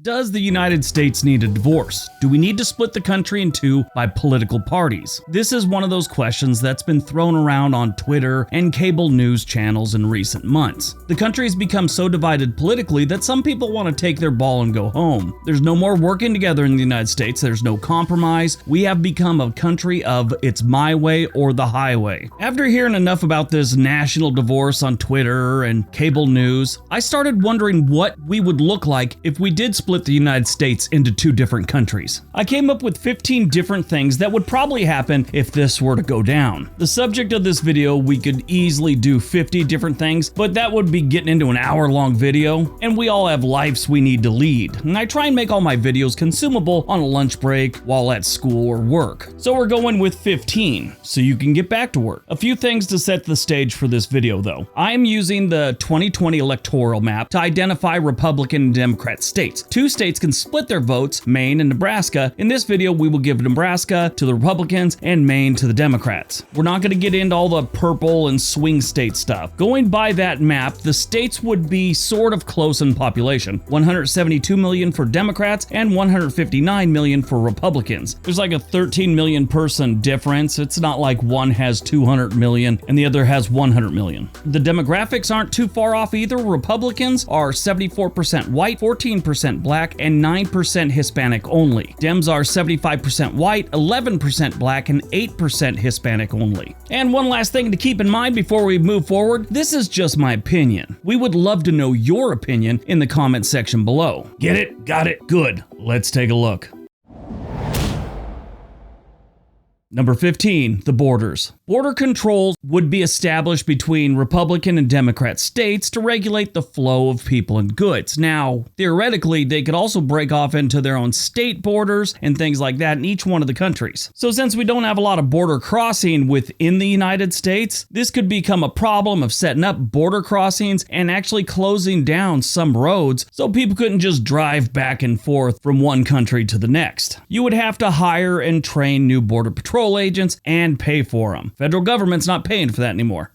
Does the United States need a divorce? Do we need to split the country in two by political parties? This is one of those questions that's been thrown around on Twitter and cable news channels in recent months. The country has become so divided politically that some people want to take their ball and go home. There's no more working together in the United States. There's no compromise. We have become a country of it's my way or the highway. After hearing enough about this national divorce on Twitter and cable news, I started wondering what we would look like if we did split the United States into two different countries. I came up with 15 different things that would probably happen if this were to go down. The subject of this video, we could easily do 50 different things, but that would be getting into an hour-long video, and we all have lives we need to lead. And I try and make all my videos consumable on a lunch break, while at school or work. So we're going with 15, so you can get back to work. A few things to set the stage for this video though. I am using the 2020 electoral map to identify Republican and Democrat states. Two states can split their votes, Maine and Nebraska. In this video, we will give Nebraska to the Republicans and Maine to the Democrats. We're not going to get into all the purple and swing state stuff. Going by that map, the states would be sort of close in population. 172 million for Democrats and 159 million for Republicans. There's like a 13 million person difference. It's not like one has 200 million and the other has 100 million. The demographics aren't too far off either. Republicans are 74% white, 14% black, and 9% Hispanic only. Dems are 75% white, 11% black, and 8% Hispanic only. And one last thing to keep in mind before we move forward, this is just my opinion. We would love to know your opinion in the comment section below. Get it? Got it? Good. Let's take a look. Number 15, the borders. Border controls would be established between Republican and Democrat states to regulate the flow of people and goods. Now, theoretically, they could also break off into their own state borders and things like that in each one of the countries. So since we don't have a lot of border crossing within the United States, this could become a problem of setting up border crossings and actually closing down some roads so people couldn't just drive back and forth from one country to the next. You would have to hire and train new border patrol agents and pay for them. Federal government's not paying for that anymore.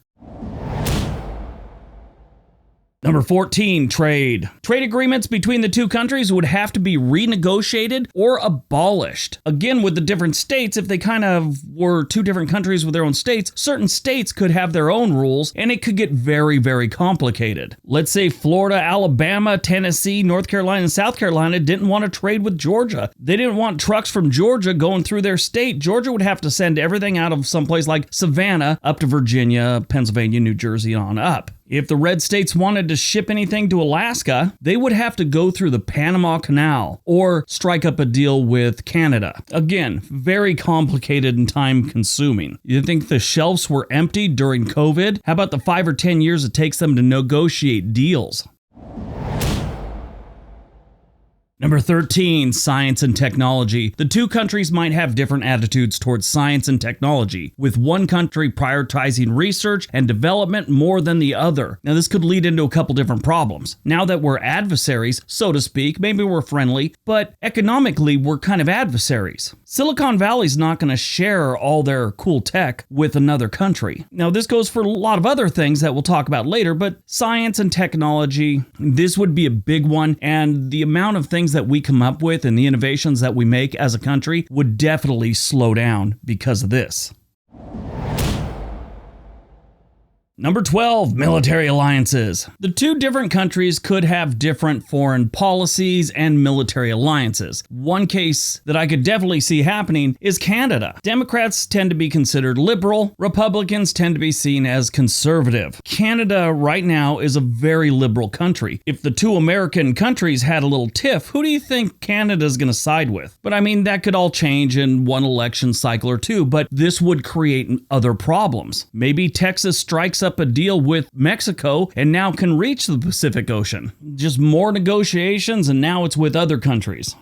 Number 14, trade. Trade agreements between the two countries would have to be renegotiated or abolished. Again, with the different states, if they kind of were two different countries with their own states, certain states could have their own rules, and it could get very, very complicated. Let's say Florida, Alabama, Tennessee, North Carolina, and South Carolina didn't want to trade with Georgia. They didn't want trucks from Georgia going through their state. Georgia would have to send everything out of someplace like Savannah up to Virginia, Pennsylvania, New Jersey, and on up. If the red states wanted to ship anything to Alaska, they would have to go through the Panama Canal or strike up a deal with Canada. Again, very complicated and time consuming. You think the shelves were empty during COVID? How about the 5 or 10 years it takes them to negotiate deals? Number 13, science and technology. The two countries might have different attitudes towards science and technology, with one country prioritizing research and development more than the other. Now, this could lead into a couple different problems. Now that we're adversaries, so to speak, maybe we're friendly, but economically, we're kind of adversaries. Silicon Valley's not going to share all their cool tech with another country. Now, this goes for a lot of other things that we'll talk about later, but science and technology, this would be a big one, and the amount of things that we come up with and the innovations that we make as a country would definitely slow down because of this. Number 12, military alliances. The two different countries could have different foreign policies and military alliances. One case that I could definitely see happening is Canada. Democrats tend to be considered liberal. Republicans tend to be seen as conservative. Canada right now is a very liberal country. If the two American countries had a little tiff, who do you think Canada's going to side with? But I mean, that could all change in one election cycle or two, but this would create other problems. Maybe Texas strikes up a deal with Mexico and now can reach the Pacific Ocean. Just more negotiations, and now it's with other countries.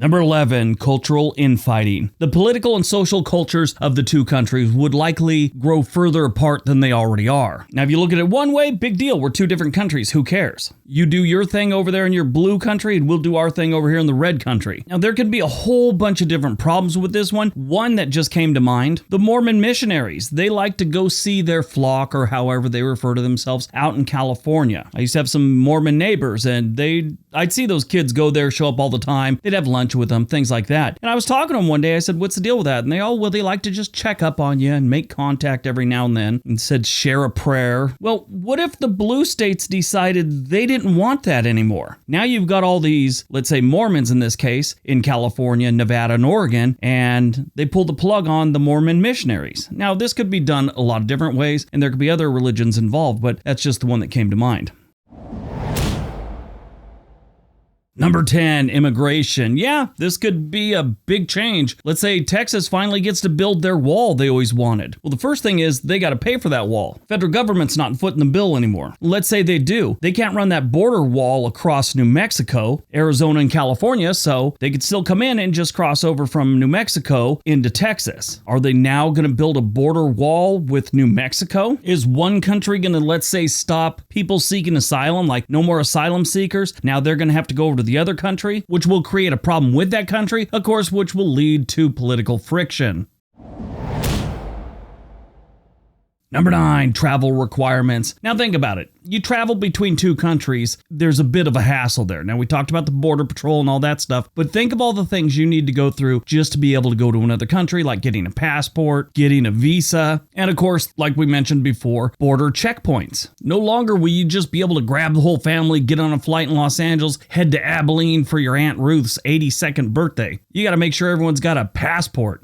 Number 11, cultural infighting. The political and social cultures of the two countries would likely grow further apart than they already are. Now, if you look at it one way, big deal. We're two different countries. Who cares? You do your thing over there in your blue country, and we'll do our thing over here in the red country. Now, there could be a whole bunch of different problems with this one. One that just came to mind, the Mormon missionaries. They like to go see their flock, or however they refer to themselves, out in California. I used to have some Mormon neighbors, and I'd see those kids go there, show up all the time. They'd have lunch with them, things like that. And I was talking to them one day. I said, what's the deal with that? And they like to just check up on you and make contact every now and then, and said, share a prayer. Well, what if the blue states decided they didn't want that anymore? Now you've got all these, let's say Mormons in this case, in California, Nevada, and Oregon, and they pulled the plug on the Mormon missionaries. Now, this could be done a lot of different ways, and there could be other religions involved, but that's just the one that came to mind. Number 10, immigration. Yeah, this could be a big change. Let's say Texas finally gets to build their wall they always wanted. Well, the first thing is they got to pay for that wall. Federal government's not footing the bill anymore. Let's say they do. They can't run that border wall across New Mexico, Arizona, and California, so they could still come in and just cross over from New Mexico into Texas. Are they now going to build a border wall with New Mexico? Is one country going to, let's say, stop people seeking asylum, like no more asylum seekers? Now they're going to have to go over to the other country, which will create a problem with that country, of course, which will lead to political friction. Number 9, travel requirements. Now think about it. You travel between two countries, there's a bit of a hassle there. Now we talked about the border patrol and all that stuff, but think of all the things you need to go through just to be able to go to another country, like getting a passport, getting a visa, and of course, like we mentioned before, border checkpoints. No longer will you just be able to grab the whole family, get on a flight in Los Angeles, head to Abilene for your Aunt Ruth's 82nd birthday. You got to make sure everyone's got a passport.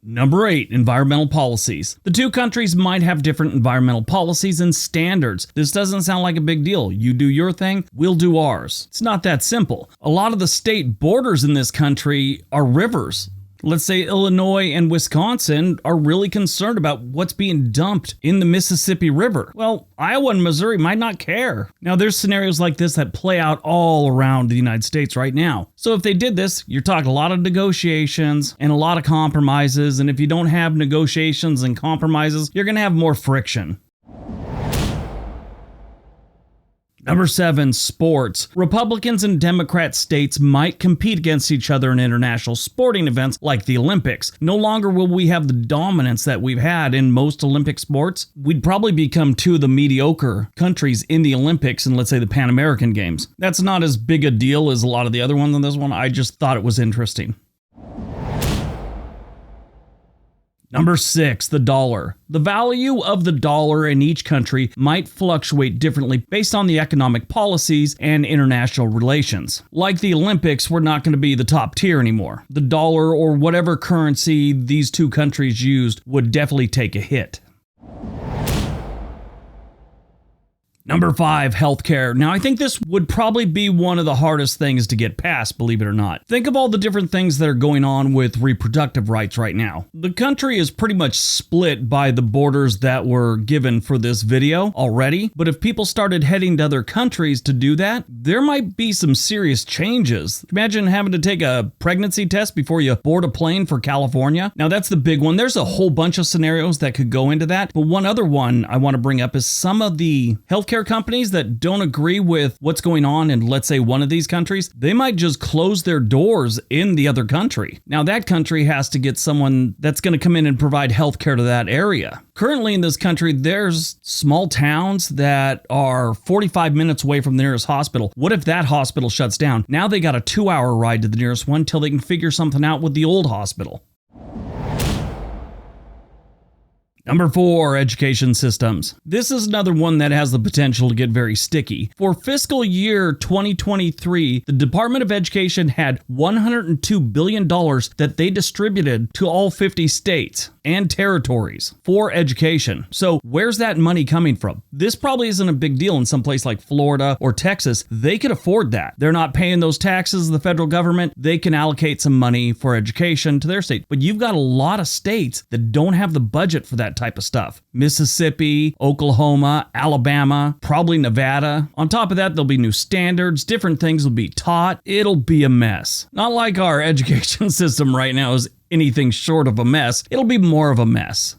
Number 8, environmental policies. The two countries might have different environmental policies and standards. This doesn't sound like a big deal. You do your thing, we'll do ours. It's not that simple. A lot of the state borders in this country are rivers. Let's say Illinois and Wisconsin are really concerned about what's being dumped in the Mississippi River. Well, Iowa and Missouri might not care. Now, there's scenarios like this that play out all around the United States right now. So if they did this, you're talking a lot of negotiations and a lot of compromises. And if you don't have negotiations and compromises, you're going to have more friction. Number 7, sports. Republicans and Democrat states might compete against each other in international sporting events like the Olympics. No longer will we have the dominance that we've had in most Olympic sports. We'd probably become two of the mediocre countries in the Olympics and let's say the Pan American Games. That's not as big a deal as a lot of the other ones on this one. I just thought it was interesting. Number 6, the dollar. The value of the dollar in each country might fluctuate differently based on the economic policies and international relations. Like the Olympics, we're not going to be the top tier anymore. The dollar or whatever currency these two countries used would definitely take a hit. Number 5, healthcare. Now, I think this would probably be one of the hardest things to get past, believe it or not. Think of all the different things that are going on with reproductive rights right now. The country is pretty much split by the borders that were given for this video already, but if people started heading to other countries to do that, there might be some serious changes. Imagine having to take a pregnancy test before you board a plane for California. Now, that's the big one. There's a whole bunch of scenarios that could go into that, but one other one I want to bring up is some of the healthcare companies that don't agree with what's going on in, let's say, one of these countries, they might just close their doors in the other country. Now, that country has to get someone that's going to come in and provide healthcare to that area. Currently in this country, there's small towns that are 45 minutes away from the nearest hospital. What if that hospital shuts down? Now they got a 2-hour ride to the nearest one till they can figure something out with the old hospital. Number 4, education systems. This is another one that has the potential to get very sticky. For fiscal year 2023, the Department of Education had $102 billion that they distributed to all 50 states and territories for education. So where's that money coming from? This probably isn't a big deal in some place like Florida or Texas. They could afford that. They're not paying those taxes, the federal government. They can allocate some money for education to their state. But you've got a lot of states that don't have the budget for that type of stuff. Mississippi, Oklahoma, Alabama, probably Nevada. On top of that, there'll be new standards, different things will be taught. It'll be a mess. Not like our education system right now is anything short of a mess. It'll be more of a mess.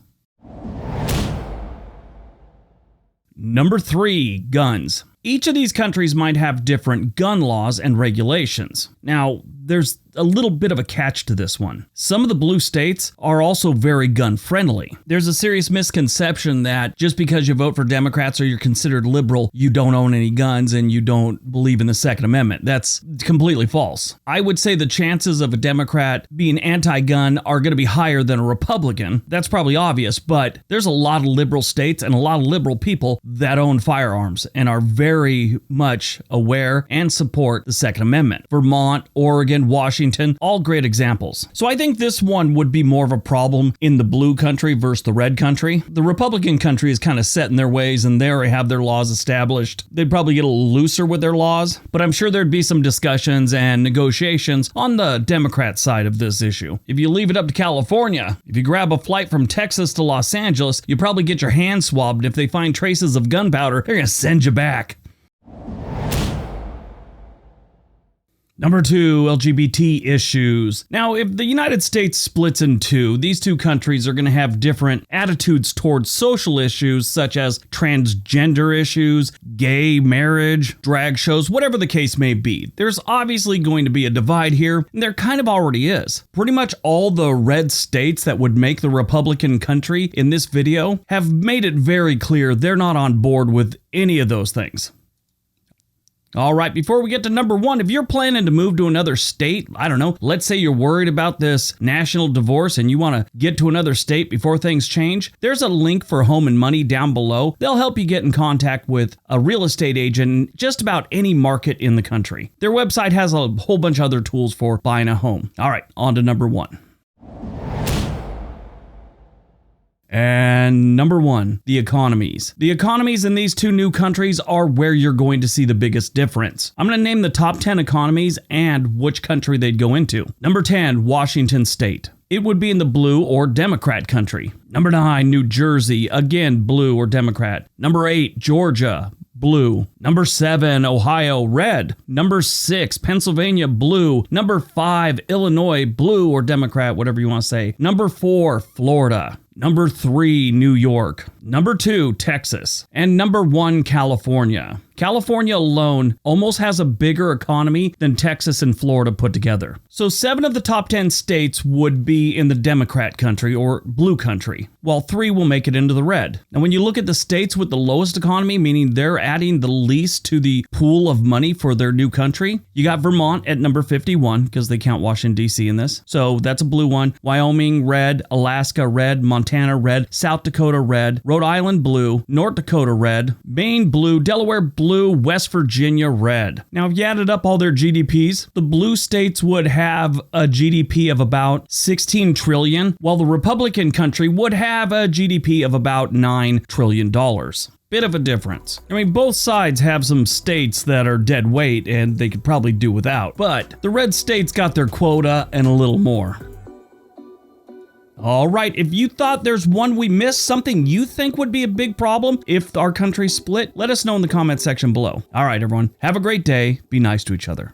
Number 3, guns. Each of these countries might have different gun laws and regulations. Now, there's a little bit of a catch to this one. Some of the blue states are also very gun friendly. There's a serious misconception that just because you vote for Democrats or you're considered liberal, you don't own any guns and you don't believe in the Second Amendment. That's completely false. I would say the chances of a Democrat being anti-gun are going to be higher than a Republican. That's probably obvious, but there's a lot of liberal states and a lot of liberal people that own firearms and are very much aware and support the Second Amendment. Vermont, Oregon, Washington, all great examples. So I think this one would be more of a problem in the blue country versus the red country. The Republican country is kind of set in their ways and they already have their laws established. They'd probably get a little looser with their laws, but I'm sure there'd be some discussions and negotiations on the Democrat side of this issue. If you leave it up to California, if you grab a flight from Texas to Los Angeles, you probably get your hands swabbed. If they find traces of gunpowder, they're going to send you back. Number 2, LGBT issues. Now, if the United States splits in two, these two countries are going to have different attitudes towards social issues such as transgender issues, gay marriage, drag shows, whatever the case may be. There's obviously going to be a divide here, and there kind of already is. Pretty much all the red states that would make the Republican country in this video have made it very clear they're not on board with any of those things. All right, before we get to number 1, if you're planning to move to another state, I don't know, let's say you're worried about this national divorce and you want to get to another state before things change, there's a link for Home and Money down below. They'll help you get in contact with a real estate agent in just about any market in the country. Their website has a whole bunch of other tools for buying a home. All right, on to number 1. And number 1, the economies. The economies in these two new countries are where you're going to see the biggest difference. I'm going to name the top 10 economies and which country they'd go into. Number 10, Washington State. It would be in the blue or Democrat country. Number 9, New Jersey, again blue or Democrat. Number 8, Georgia, blue. Number 7, Ohio, red. Number 6, Pennsylvania, blue. Number 5, Illinois, blue or Democrat, whatever you want to say. Number 4, Florida. Number 3, New York. Number 2, Texas. And number 1, California. California alone almost has a bigger economy than Texas and Florida put together. So 7 of the top 10 states would be in the Democrat country or blue country, while 3 will make it into the red. And when you look at the states with the lowest economy, meaning they're adding the least to the pool of money for their new country, you got Vermont at number 51 because they count Washington, D.C. in this. So that's a blue one. Wyoming, red. Alaska, red. Montana, red. South Dakota, red. Rhode Island, blue. North Dakota, red. Maine, blue. Delaware, blue. West Virginia, red. Now, if you added up all their GDPs, the blue states would have a GDP of about 16 trillion, while the Republican country would have a GDP of about $9 trillion. Bit of a difference. I mean, both sides have some states that are dead weight and they could probably do without, but the red states got their quota and a little more. All right, if you thought there's one we missed, something you think would be a big problem if our country split, let us know in the comment section below. All right, everyone, have a great day. Be nice to each other.